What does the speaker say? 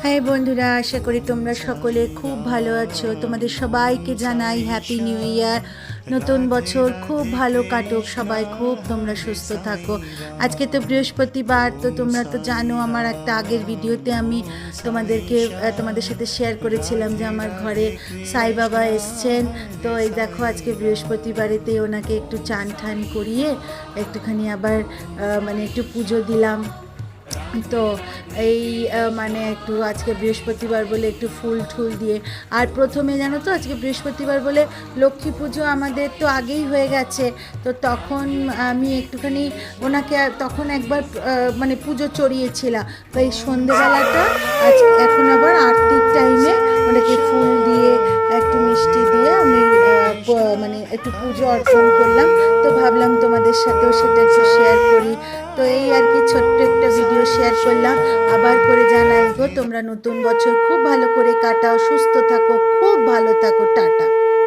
High বন্ধুরা, আশা করি তোমরা সকলে খুব ভালো আছো। তোমাদের সবাইকে জানাই হ্যাপি নিউ ইয়ার। নতুন বছর খুব ভালো কাটুক, সবাই খুব তোমরা সুস্থ থাকো। আজকে তো বৃহস্পতিবার, তো তোমরা তো জানো আমার একটা আগের ভিডিওতে আমি তোমাদের সাথে শেয়ার করেছিলাম যে আমার ঘরে সাই বাবা এসছেন। তো এই দেখো আজকে বৃহস্পতিবারেতে ওনাকে একটু চান ঠান করিয়ে একটুখানি আবার একটু পুজো দিলাম। তো এই মানে একটু আজকে বৃহস্পতিবার বলে একটু ফুল ঠুল দিয়ে, আর প্রথমে জানো তো আজকে বৃহস্পতিবার বলে লক্ষ্মী পুজো আমাদের তো আগেই হয়ে গেছে। তো তখন আমি একটুখানি ওনাকে তখন একবার পুজো চড়িয়েছিলাম। তো এই সন্ধেবেলাটা এখন আবার আরতির টাইমে ওনাকে ফুল দিয়ে একটু মিষ্টি দিয়ে আমি একটু পুজো অর্পণ করলাম। তো ভাবলাম তোমাদের সাথেও সেটা একটু শেয়ার করি। তো এই আর কি ছোট্ট একটা ভিডিও শেয়ার করলাম। আবার করে জানাই গো, তোমরা নতুন বছর খুব ভালো করে কাটাও, সুস্থ থাকো, খুব ভালো